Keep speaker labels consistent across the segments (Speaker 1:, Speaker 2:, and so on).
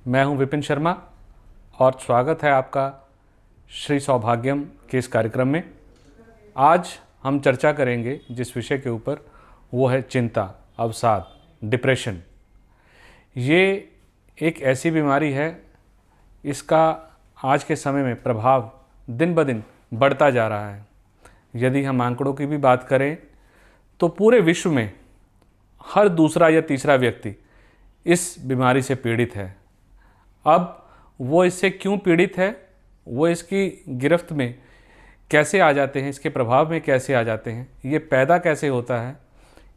Speaker 1: मैं हूं विपिन शर्मा और स्वागत है आपका श्री सौभाग्यम के इस कार्यक्रम में। आज हम चर्चा करेंगे जिस विषय के ऊपर, वो है चिंता, अवसाद, डिप्रेशन। ये एक ऐसी बीमारी है, इसका आज के समय में प्रभाव दिन ब दिन बढ़ता जा रहा है। यदि हम आंकड़ों की भी बात करें तो पूरे विश्व में हर दूसरा या तीसरा व्यक्ति इस बीमारी से पीड़ित है। अब वो इससे क्यों पीड़ित है, वो इसकी गिरफ्त में कैसे आ जाते हैं, इसके प्रभाव में कैसे आ जाते हैं, ये पैदा कैसे होता है,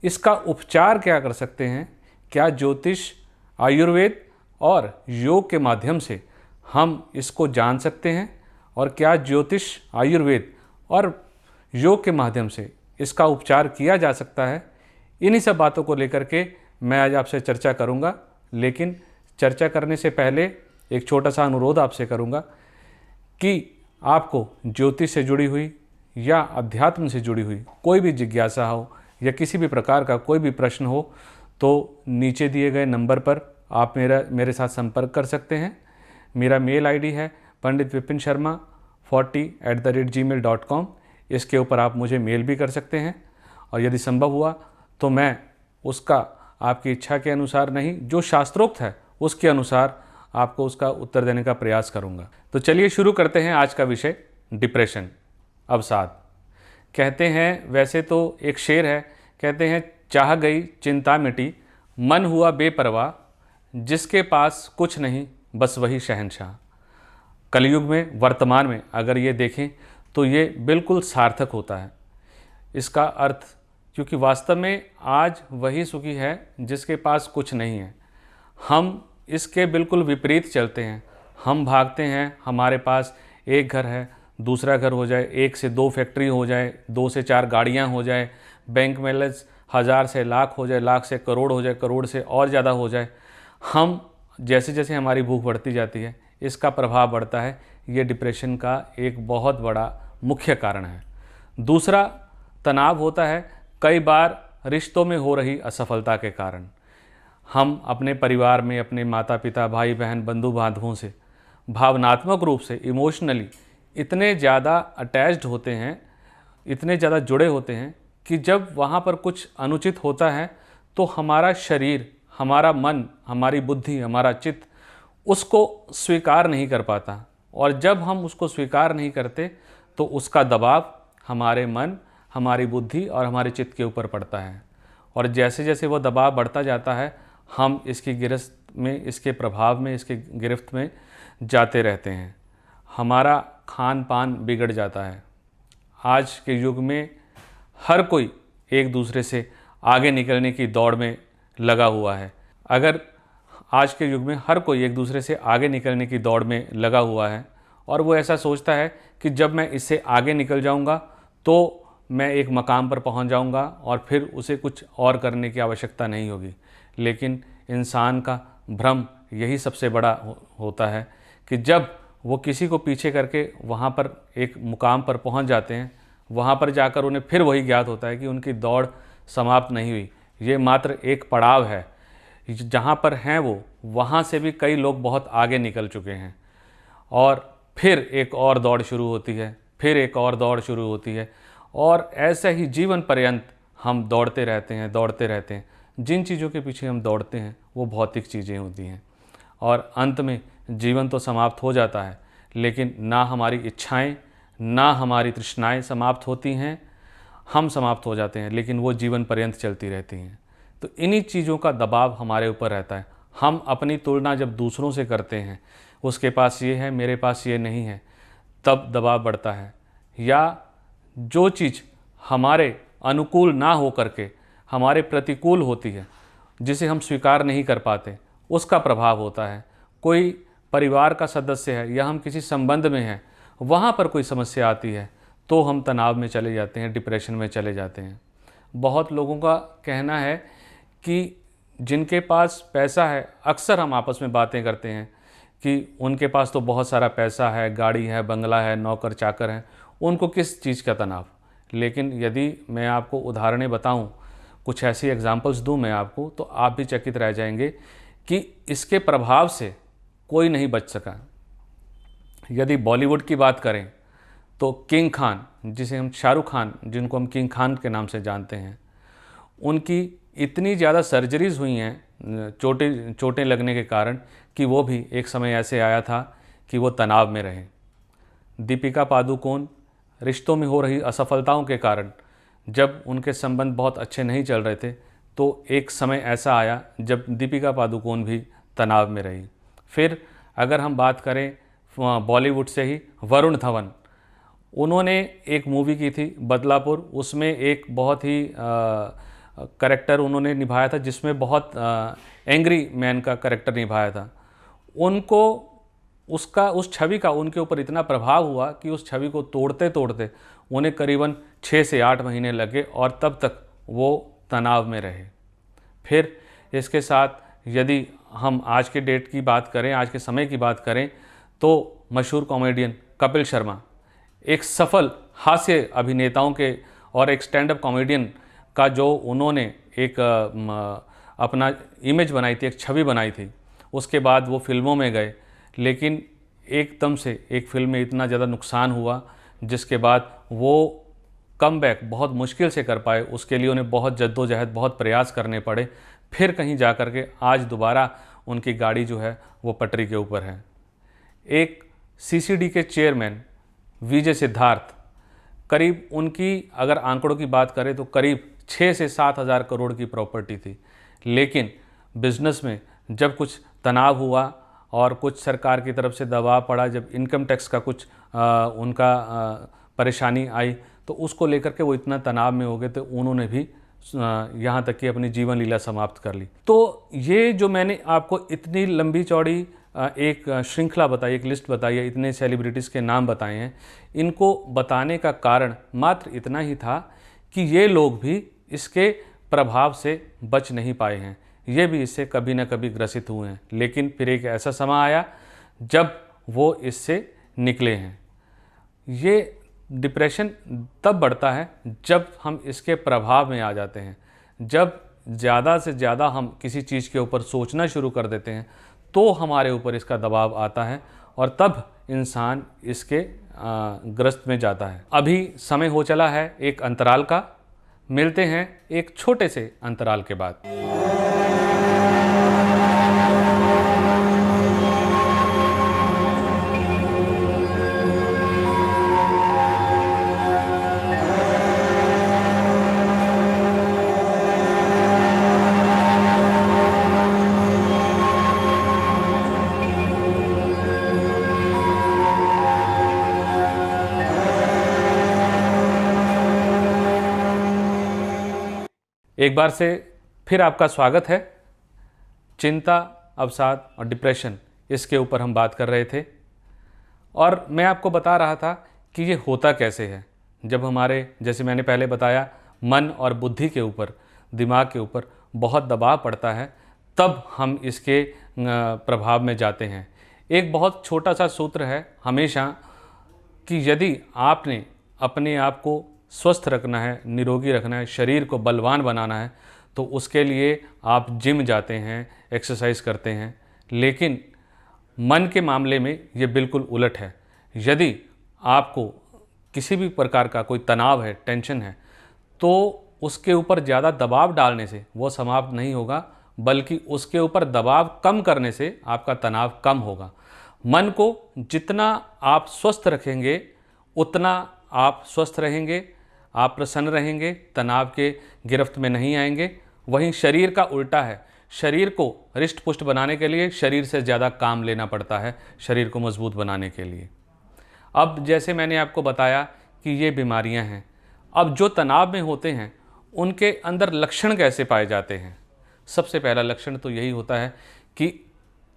Speaker 1: इसका उपचार क्या कर सकते हैं, क्या ज्योतिष, आयुर्वेद और योग के माध्यम से हम इसको जान सकते हैं, और क्या ज्योतिष, आयुर्वेद और योग के माध्यम से इसका उपचार किया जा सकता है। इन्हीं सब बातों को लेकर के मैं आज आपसे चर्चा करूंगा। लेकिन चर्चा करने से पहले एक छोटा सा अनुरोध आपसे करूंगा कि आपको ज्योतिष से जुड़ी हुई या अध्यात्म से जुड़ी हुई कोई भी जिज्ञासा हो या किसी भी प्रकार का कोई भी प्रश्न हो तो नीचे दिए गए नंबर पर आप मेरे साथ संपर्क कर सकते हैं। मेरा मेल आईडी है panditvipinsharma40@gmail.com। इसके ऊपर आप मुझे मेल भी कर सकते हैं, और यदि संभव हुआ तो मैं उसका आपकी इच्छा के अनुसार नहीं, जो शास्त्रोक्त है उसके अनुसार आपको उसका उत्तर देने का प्रयास करूंगा। तो चलिए शुरू करते हैं आज का विषय, डिप्रेशन, अवसाद। कहते हैं, वैसे तो एक शेर है, कहते हैं चाह गई चिंता मिटी, मन हुआ बेपरवाह, जिसके पास कुछ नहीं बस वही शहंशाह। कलयुग में, वर्तमान में अगर ये देखें तो ये बिल्कुल सार्थक होता है इसका अर्थ, क्योंकि वास्तव में आज वही सुखी है जिसके पास कुछ नहीं है। हम इसके बिल्कुल विपरीत चलते हैं। हम भागते हैं, हमारे पास एक घर है, दूसरा घर हो जाए, 1 से 2 फैक्ट्री हो जाए, 2 से 4 गाड़ियां हो जाए, बैंक बैलेंस 1000 से लाख हो जाए, लाख से करोड़ हो जाए, करोड़ से और ज़्यादा हो जाए। हम जैसे जैसे हमारी भूख बढ़ती जाती है, इसका प्रभाव बढ़ता है। ये डिप्रेशन का एक बहुत बड़ा मुख्य कारण है। दूसरा, तनाव होता है कई बार रिश्तों में हो रही असफलता के कारण। हम अपने परिवार में अपने माता पिता, भाई बहन, बंधु बांधवों से भावनात्मक रूप से, इमोशनली इतने ज़्यादा अटैच्ड होते हैं, इतने ज़्यादा जुड़े होते हैं कि जब वहाँ पर कुछ अनुचित होता है तो हमारा शरीर, हमारा मन, हमारी बुद्धि, हमारा चित्त उसको स्वीकार नहीं कर पाता। और जब हम उसको स्वीकार नहीं करते तो उसका दबाव हमारे मन, हमारी बुद्धि और हमारे चित्त के ऊपर पड़ता है। और जैसे जैसे वो दबाव बढ़ता जाता है, हम इसकी गिरफ्त में, इसके प्रभाव में, इसके गिरफ्त में जाते रहते हैं। हमारा खान पान बिगड़ जाता है। आज के युग में हर कोई एक दूसरे से आगे निकलने की दौड़ में लगा हुआ है। अगर आज के युग में हर कोई एक दूसरे से आगे निकलने की दौड़ में लगा हुआ है और वो ऐसा सोचता है कि जब मैं इससे आगे निकल जाऊंगा तो मैं एक मकाम पर पहुंच जाऊंगा और फिर उसे कुछ और करने की आवश्यकता नहीं होगी। लेकिन इंसान का भ्रम यही सबसे बड़ा होता है कि जब वो किसी को पीछे करके वहाँ पर एक मुकाम पर पहुँच जाते हैं, वहाँ पर जाकर उन्हें फिर वही ज्ञात होता है कि उनकी दौड़ समाप्त नहीं हुई। ये मात्र एक पड़ाव है। जहाँ पर हैं वो, वहाँ से भी कई लोग बहुत आगे निकल चुके हैं, और फिर एक और दौड़ शुरू होती है, फिर एक और दौड़ शुरू होती है, और ऐसे ही जीवन पर्यंत हम दौड़ते रहते हैं, दौड़ते रहते हैं। जिन चीज़ों के पीछे हम दौड़ते हैं वो भौतिक चीज़ें होती हैं, और अंत में जीवन तो समाप्त हो जाता है, लेकिन ना हमारी इच्छाएं, ना हमारी तृष्णाएं समाप्त होती हैं। हम समाप्त हो जाते हैं, लेकिन वो जीवन पर्यंत चलती रहती हैं। तो इन्हीं चीज़ों का दबाव हमारे ऊपर रहता है। हम अपनी तुलना जब दूसरों से करते हैं, उसके पास ये है, मेरे पास ये नहीं है, तब दबाव बढ़ता है। या जो चीज़ हमारे अनुकूल ना हो करके हमारे प्रतिकूल होती है, जिसे हम स्वीकार नहीं कर पाते, उसका प्रभाव होता है। कोई परिवार का सदस्य है या हम किसी संबंध में हैं, वहाँ पर कोई समस्या आती है तो हम तनाव में चले जाते हैं, डिप्रेशन में चले जाते हैं। बहुत लोगों का कहना है कि जिनके पास पैसा है, अक्सर हम आपस में बातें करते हैं कि उनके पास तो बहुत सारा पैसा है, गाड़ी है, बंगला है, नौकर चाकर हैं, उनको किस चीज़ का तनाव। लेकिन यदि मैं आपको उदाहरणें बताऊं, कुछ ऐसी एग्जांपल्स दूं मैं आपको, तो आप भी चकित रह जाएंगे कि इसके प्रभाव से कोई नहीं बच सका। यदि बॉलीवुड की बात करें तो किंग खान, जिसे हम शाहरुख खान, जिनको हम किंग खान के नाम से जानते हैं, उनकी इतनी ज़्यादा सर्जरीज़ हुई हैं चोटें लगने के कारण कि वो भी एक समय ऐसे आया था कि वो तनाव में रहे। दीपिका पादुकोण रिश्तों में हो रही असफलताओं के कारण जब उनके संबंध बहुत अच्छे नहीं चल रहे थे तो एक समय ऐसा आया जब दीपिका पादुकोण भी तनाव में रही। फिर अगर हम बात करें बॉलीवुड से ही, वरुण धवन, उन्होंने एक मूवी की थी बदलापुर, उसमें एक बहुत ही कैरेक्टर उन्होंने निभाया था जिसमें बहुत एंग्री मैन का कैरेक्टर निभाया था। उनको उस छवि का उनके ऊपर इतना प्रभाव हुआ कि उस छवि को तोड़ते तोड़ते उन्हें करीबन 6 से 8 महीने लगे और तब तक वो तनाव में रहे। फिर इसके साथ यदि हम आज के डेट की बात करें, आज के समय की बात करें, तो मशहूर कॉमेडियन कपिल शर्मा, एक सफल हास्य अभिनेताओं के और एक स्टैंड अप कॉमेडियन का जो उन्होंने एक अपना इमेज बनाई थी, एक छवि बनाई थी, उसके बाद वो फिल्मों में गए, लेकिन एकदम से एक फिल्म में इतना ज़्यादा नुकसान हुआ जिसके बाद वो कमबैक बहुत मुश्किल से कर पाए। उसके लिए उन्हें बहुत जद्दोजहद, बहुत प्रयास करने पड़े। फिर कहीं जा कर के आज दोबारा उनकी गाड़ी जो है वो पटरी के ऊपर है। एक सीसीडी के चेयरमैन विजय सिद्धार्थ, करीब उनकी अगर आंकड़ों की बात करें तो करीब 6 से 7 हज़ार करोड़ की प्रॉपर्टी थी, लेकिन बिजनेस में जब कुछ तनाव हुआ और कुछ सरकार की तरफ से दबाव पड़ा, जब इनकम टैक्स का कुछ उनका परेशानी आई तो उसको लेकर के वो इतना तनाव में हो गए तो उन्होंने भी यहाँ तक कि अपनी जीवन लीला समाप्त कर ली। तो ये जो मैंने आपको इतनी लंबी चौड़ी एक श्रृंखला बताई, एक लिस्ट बताई है, इतने सेलिब्रिटीज़ के नाम बताए हैं, इनको बताने का कारण मात्र इतना ही था कि ये लोग भी इसके प्रभाव से बच नहीं पाए हैं, ये भी इससे कभी ना कभी ग्रसित हुए हैं। लेकिन फिर एक ऐसा समय आया जब वो इससे निकले हैं। ये डिप्रेशन तब बढ़ता है जब हम इसके प्रभाव में आ जाते हैं, जब ज़्यादा से ज़्यादा हम किसी चीज़ के ऊपर सोचना शुरू कर देते हैं तो हमारे ऊपर इसका दबाव आता है और तब इंसान इसके ग्रस्त में जाता है। अभी समय हो चला है एक अंतराल का, मिलते हैं एक छोटे से अंतराल के बाद। एक बार से फिर आपका स्वागत है। चिंता, अवसाद और डिप्रेशन, इसके ऊपर हम बात कर रहे थे और मैं आपको बता रहा था कि ये होता कैसे है। जब हमारे, जैसे मैंने पहले बताया, मन और बुद्धि के ऊपर, दिमाग के ऊपर बहुत दबाव पड़ता है, तब हम इसके प्रभाव में जाते हैं। एक बहुत छोटा सा सूत्र है हमेशा कि यदि आपने अपने आप को स्वस्थ रखना है, निरोगी रखना है, शरीर को बलवान बनाना है, तो उसके लिए आप जिम जाते हैं, एक्सरसाइज करते हैं। लेकिन मन के मामले में ये बिल्कुल उलट है। यदि आपको किसी भी प्रकार का कोई तनाव है, टेंशन है, तो उसके ऊपर ज़्यादा दबाव डालने से वो समाप्त नहीं होगा, बल्कि उसके ऊपर दबाव कम करने से आपका तनाव कम होगा। मन को जितना आप स्वस्थ रखेंगे उतना आप स्वस्थ रहेंगे, आप प्रसन्न रहेंगे, तनाव के गिरफ्त में नहीं आएंगे। वहीं शरीर का उल्टा है। शरीर को हृष्ट पुष्ट बनाने के लिए शरीर से ज़्यादा काम लेना पड़ता है, शरीर को मजबूत बनाने के लिए। अब जैसे मैंने आपको बताया कि ये बीमारियां हैं, अब जो तनाव में होते हैं उनके अंदर लक्षण कैसे पाए जाते हैं? सबसे पहला लक्षण तो यही होता है कि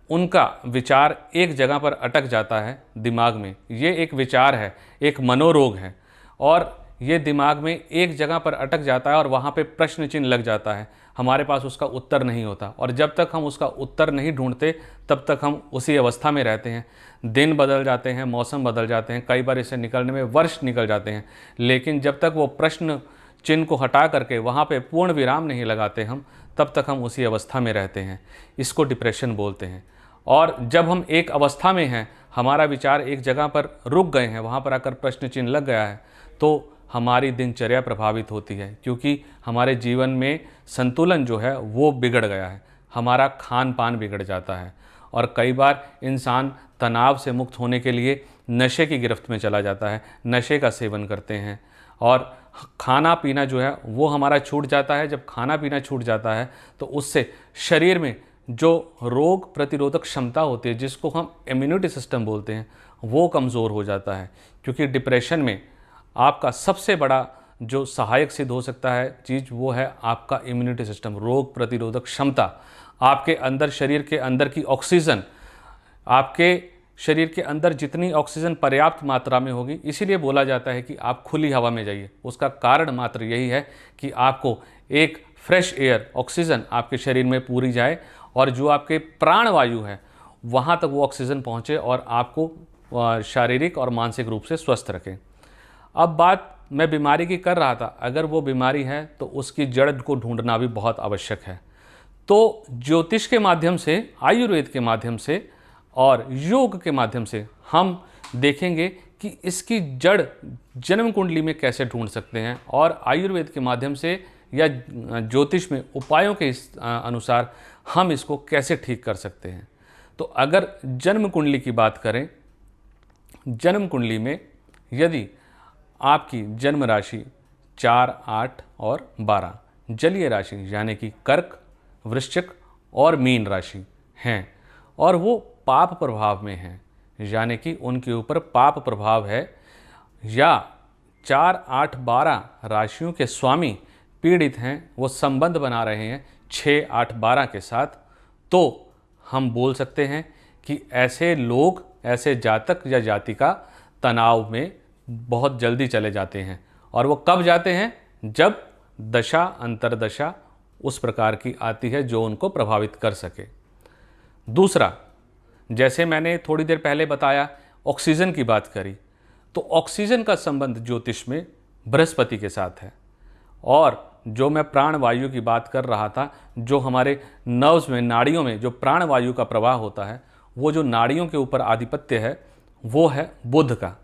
Speaker 1: उनका विचार एक जगह पर अटक जाता है दिमाग में। ये एक विचार है, एक मनोरोग है और ये दिमाग में एक जगह पर अटक जाता है और वहाँ पे प्रश्न चिन्ह लग जाता है। हमारे पास उसका उत्तर नहीं होता और जब तक हम उसका उत्तर नहीं ढूंढते तब तक हम उसी अवस्था में रहते हैं। दिन बदल जाते हैं, मौसम बदल जाते हैं, कई बार इससे निकलने में वर्ष निकल जाते हैं, लेकिन जब तक वो प्रश्न चिन्ह को हटा करके वहाँ पे पूर्ण विराम नहीं लगाते हम, तब तक हम उसी अवस्था में रहते हैं। इसको डिप्रेशन बोलते हैं। और जब हम एक अवस्था में हैं, हमारा विचार एक जगह पर रुक गए हैं, वहाँ पर आकर प्रश्न चिन्ह लग गया है, तो हमारी दिनचर्या प्रभावित होती है, क्योंकि हमारे जीवन में संतुलन जो है वो बिगड़ गया है, हमारा खान पान बिगड़ जाता है। और कई बार इंसान तनाव से मुक्त होने के लिए नशे की गिरफ्त में चला जाता है, नशे का सेवन करते हैं और खाना पीना जो है वो हमारा छूट जाता है। जब खाना पीना छूट जाता है तो उससे शरीर में जो रोग प्रतिरोधक क्षमता होती है, जिसको हम इम्यूनिटी सिस्टम बोलते हैं, वो कमज़ोर हो जाता है। क्योंकि डिप्रेशन में आपका सबसे बड़ा जो सहायक सिद्ध हो सकता है चीज़, वो है आपका इम्यूनिटी सिस्टम, रोग प्रतिरोधक क्षमता। आपके अंदर, शरीर के अंदर की ऑक्सीजन, आपके शरीर के अंदर जितनी ऑक्सीजन पर्याप्त मात्रा में होगी, इसीलिए बोला जाता है कि आप खुली हवा में जाइए। उसका कारण मात्र यही है कि आपको एक फ्रेश एयर, ऑक्सीजन आपके शरीर में पूरी जाए और जो आपके प्राण वायु है वहाँ तक वो ऑक्सीजन पहुँचे और आपको शारीरिक और मानसिक रूप से स्वस्थ रखें। अब बात मैं बीमारी की कर रहा था, अगर वो बीमारी है तो उसकी जड़ को ढूंढना भी बहुत आवश्यक है। तो ज्योतिष के माध्यम से, आयुर्वेद के माध्यम से और योग के माध्यम से हम देखेंगे कि इसकी जड़ जन्म कुंडली में कैसे ढूंढ सकते हैं, और आयुर्वेद के माध्यम से या ज्योतिष में उपायों के अनुसार हम इसको कैसे ठीक कर सकते हैं। तो अगर जन्म कुंडली की बात करें, जन्म कुंडली में यदि आपकी जन्म राशि 4, 8 और 12 जलीय राशि यानी कि कर्क, वृश्चिक और मीन राशि हैं और वो पाप प्रभाव में हैं, यानी कि उनके ऊपर पाप प्रभाव है, या 4, 8, 12 राशियों के स्वामी पीड़ित हैं, वो संबंध बना रहे हैं 6, 8, 12 के साथ, तो हम बोल सकते हैं कि ऐसे लोग, ऐसे जातक या जातिका तनाव में बहुत जल्दी चले जाते हैं। और वो कब जाते हैं? जब दशा अंतरदशा उस प्रकार की आती है जो उनको प्रभावित कर सके। दूसरा, जैसे मैंने थोड़ी देर पहले बताया, ऑक्सीजन की बात करी, तो ऑक्सीजन का संबंध ज्योतिष में बृहस्पति के साथ है। और जो मैं प्राण वायु की बात कर रहा था, जो हमारे नर्व्स में, नाड़ियों में जो प्राण वायु का प्रवाह होता है, वो जो नाड़ियों के ऊपर आधिपत्य है वो है बुध का।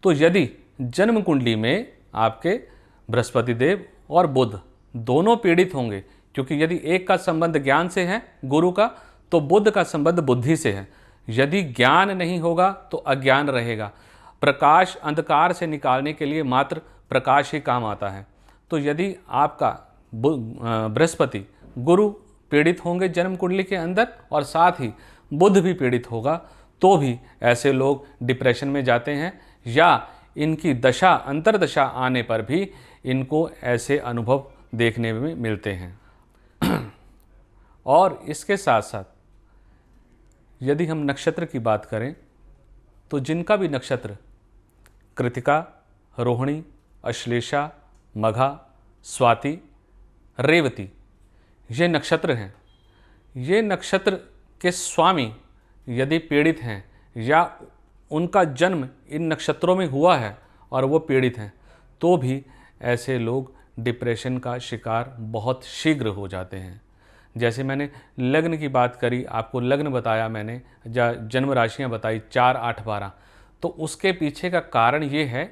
Speaker 1: तो यदि जन्म कुंडली में आपके बृहस्पति देव और बुध दोनों पीड़ित होंगे, क्योंकि यदि एक का संबंध ज्ञान से है, गुरु का, तो बुध का संबंध बुद्धि से है। यदि ज्ञान नहीं होगा तो अज्ञान रहेगा। प्रकाश अंधकार से निकालने के लिए मात्र प्रकाश ही काम आता है। तो यदि आपका बृहस्पति, गुरु पीड़ित होंगे जन्म कुंडली के अंदर और साथ ही बुध भी पीड़ित होगा, तो भी ऐसे लोग डिप्रेशन में जाते हैं, या इनकी दशा अंतरदशा आने पर भी इनको ऐसे अनुभव देखने में मिलते हैं। और इसके साथ साथ यदि हम नक्षत्र की बात करें, तो जिनका भी नक्षत्र कृतिका, रोहिणी, अश्लेषा, मघा, स्वाति, रेवती ये नक्षत्र हैं, ये नक्षत्र के स्वामी यदि पीड़ित हैं या उनका जन्म इन नक्षत्रों में हुआ है और वो पीड़ित हैं, तो भी ऐसे लोग डिप्रेशन का शिकार बहुत शीघ्र हो जाते हैं। जैसे मैंने लग्न की बात करी, आपको लग्न बताया मैंने, जन्म राशियां बताई 4, 8, 12, तो उसके पीछे का कारण ये है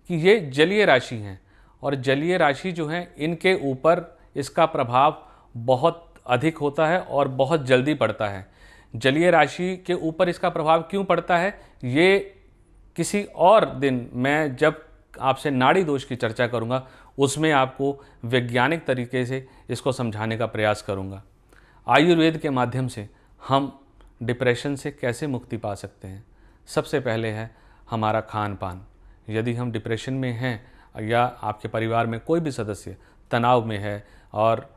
Speaker 1: कि ये जलीय राशि हैं, और जलीय राशि जो है इनके ऊपर इसका प्रभाव बहुत अधिक होता है और बहुत जल्दी पड़ता है। जलीय राशि के ऊपर इसका प्रभाव क्यों पड़ता है, ये किसी और दिन मैं जब आपसे नाड़ी दोष की चर्चा करूंगा उसमें आपको वैज्ञानिक तरीके से इसको समझाने का प्रयास करूंगा। आयुर्वेद के माध्यम से हम डिप्रेशन से कैसे मुक्ति पा सकते हैं? सबसे पहले है हमारा खान पान। यदि हम डिप्रेशन में हैं या आपके परिवार में कोई भी सदस्य तनाव में है और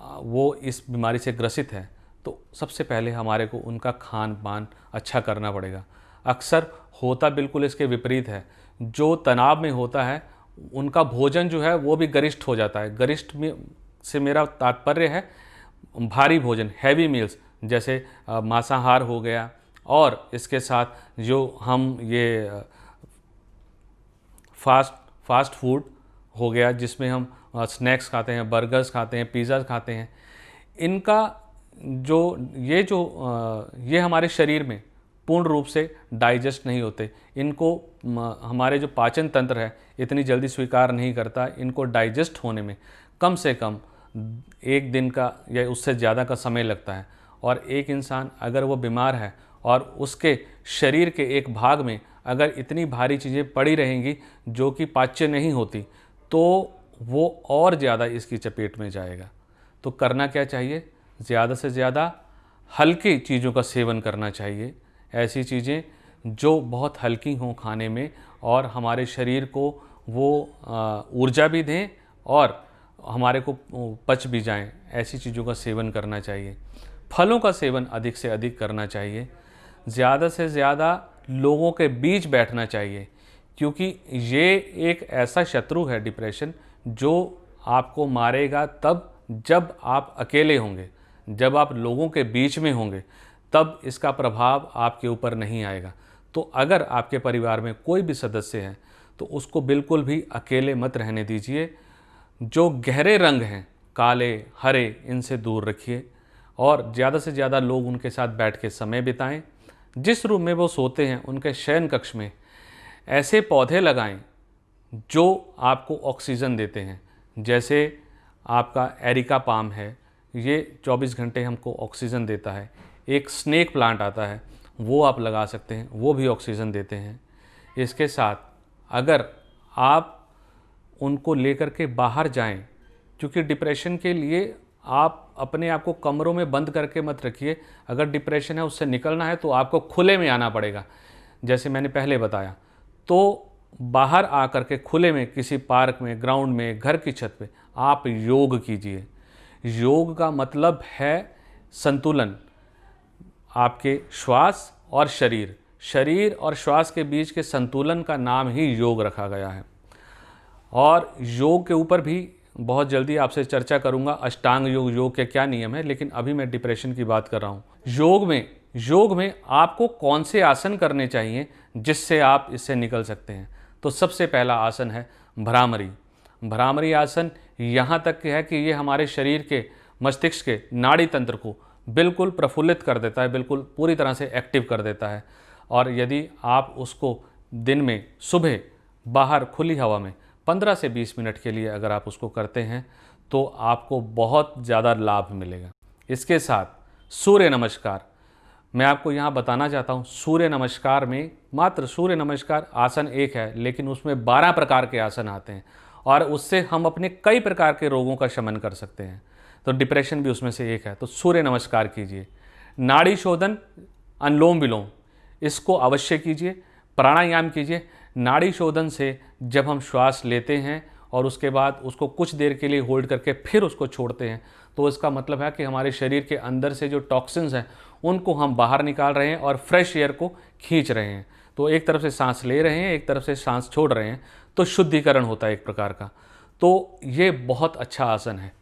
Speaker 1: वो इस बीमारी से ग्रसित है, तो सबसे पहले हमारे को उनका खान पान अच्छा करना पड़ेगा। अक्सर होता बिल्कुल इसके विपरीत है। जो तनाव में होता है उनका भोजन जो है वो भी गरिष्ठ हो जाता है। गरिष्ठ में से मेरा तात्पर्य है भारी भोजन, हैवी मील्स, जैसे मांसाहार हो गया, और इसके साथ जो हम ये फास्ट फूड हो गया जिसमें हम स्नैक्स खाते हैं, बर्गर्स खाते हैं, पिज़्ज़ा खाते हैं, इनका ये हमारे शरीर में पूर्ण रूप से डाइजेस्ट नहीं होते, इनको हमारे जो पाचन तंत्र है इतनी जल्दी स्वीकार नहीं करता, इनको डाइजेस्ट होने में कम से कम 1 दिन का या उससे ज़्यादा का समय लगता है। और एक इंसान अगर वो बीमार है और उसके शरीर के एक भाग में अगर इतनी भारी चीज़ें पड़ी रहेंगी जो कि पाच्य नहीं होती, तो वो और ज़्यादा इसकी चपेट में जाएगा। तो करना क्या चाहिए? ज़्यादा से ज़्यादा हल्की चीज़ों का सेवन करना चाहिए, ऐसी चीज़ें जो बहुत हल्की हों खाने में और हमारे शरीर को वो ऊर्जा भी दें और हमारे को पच भी जाएं, ऐसी चीज़ों का सेवन करना चाहिए। फलों का सेवन अधिक से अधिक करना चाहिए। ज़्यादा से ज़्यादा लोगों के बीच बैठना चाहिए, क्योंकि ये एक ऐसा शत्रु है डिप्रेशन जो आपको मारेगा तब जब आप अकेले होंगे। जब आप लोगों के बीच में होंगे तब इसका प्रभाव आपके ऊपर नहीं आएगा। तो अगर आपके परिवार में कोई भी सदस्य है तो उसको बिल्कुल भी अकेले मत रहने दीजिए। जो गहरे रंग हैं, काले, हरे, इनसे दूर रखिए और ज़्यादा से ज़्यादा लोग उनके साथ बैठ के समय बिताएं। जिस रूम में वो सोते हैं उनके शयन कक्ष में ऐसे पौधे लगाएं जो आपको ऑक्सीजन देते हैं। जैसे आपका एरिका पाम है, ये 24 घंटे हमको ऑक्सीजन देता है। एक स्नेक प्लांट आता है, वो आप लगा सकते हैं, वो भी ऑक्सीजन देते हैं। इसके साथ अगर आप उनको लेकर के बाहर जाएं, क्योंकि डिप्रेशन के लिए आप अपने आप को कमरों में बंद करके मत रखिए। अगर डिप्रेशन है उससे निकलना है तो आपको खुले में आना पड़ेगा, जैसे मैंने पहले बताया। तो बाहर आकर के खुले में किसी पार्क में, ग्राउंड में, घर की छत पे आप योग कीजिए। योग का मतलब है संतुलन, आपके श्वास और शरीर और श्वास के बीच के संतुलन का नाम ही योग रखा गया है। और योग के ऊपर भी बहुत जल्दी आपसे चर्चा करूंगा, अष्टांग योग के क्या नियम है, लेकिन अभी मैं डिप्रेशन की बात कर रहा हूँ। योग में आपको कौन से आसन करने चाहिए जिससे आप इससे निकल सकते हैं? तो सबसे पहला आसन है भ्रामरी आसन। यहाँ तक है कि ये हमारे शरीर के, मस्तिष्क के नाड़ी तंत्र को बिल्कुल प्रफुल्लित कर देता है, बिल्कुल पूरी तरह से एक्टिव कर देता है। और यदि आप उसको दिन में सुबह बाहर खुली हवा में 15 से 20 मिनट के लिए अगर आप उसको करते हैं तो आपको बहुत ज़्यादा लाभ मिलेगा। इसके साथ सूर्य नमस्कार, मैं आपको यहाँ बताना चाहता हूँ, सूर्य नमस्कार में मात्र सूर्य नमस्कार आसन एक है, लेकिन उसमें 12 प्रकार के आसन आते हैं और उससे हम अपने कई प्रकार के रोगों का शमन कर सकते हैं। तो डिप्रेशन भी उसमें से एक है। तो सूर्य नमस्कार कीजिए। नाड़ी शोधन, अनुलोम विलोम, इसको अवश्य कीजिए। प्राणायाम कीजिए। नाड़ी शोधन से जब हम श्वास लेते हैं और उसके बाद उसको कुछ देर के लिए होल्ड करके फिर उसको छोड़ते हैं, तो इसका मतलब है कि हमारे शरीर के अंदर से जो टॉक्सिन्स हैं उनको हम बाहर निकाल रहे हैं और फ्रेश एयर को खींच रहे हैं। तो एक तरफ से सांस ले रहे हैं, एक तरफ से सांस छोड़ रहे हैं, तो शुद्धिकरण होता है एक प्रकार का। तो ये बहुत अच्छा आसन है।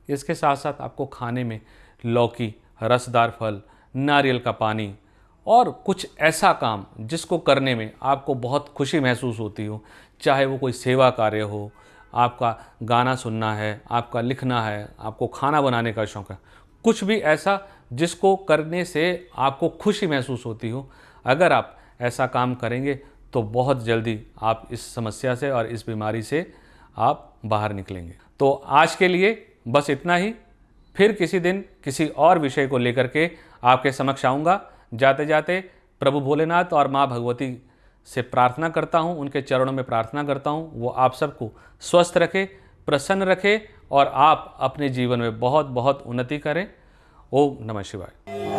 Speaker 1: इसके साथ साथ आपको खाने में लौकी, रसदार फल, नारियल का पानी और कुछ ऐसा काम जिसको करने में आपको बहुत खुशी महसूस होती हो, चाहे वो कोई सेवा कार्य हो, आपका गाना सुनना है, आपका लिखना है, आपको खाना बनाने का शौक़ है, कुछ भी ऐसा जिसको करने से आपको खुशी महसूस होती हो, अगर आप ऐसा काम करेंगे तो बहुत जल्दी आप इस समस्या से और इस बीमारी से आप बाहर निकलेंगे। तो आज के लिए बस इतना ही। फिर किसी दिन किसी और विषय को लेकर के आपके समक्ष आऊँगा। जाते जाते प्रभु भोलेनाथ और माँ भगवती से प्रार्थना करता हूँ, उनके चरणों में प्रार्थना करता हूँ, वो आप सबको स्वस्थ रखे, प्रसन्न रखे और आप अपने जीवन में बहुत बहुत उन्नति करें। ओम नमः शिवाय।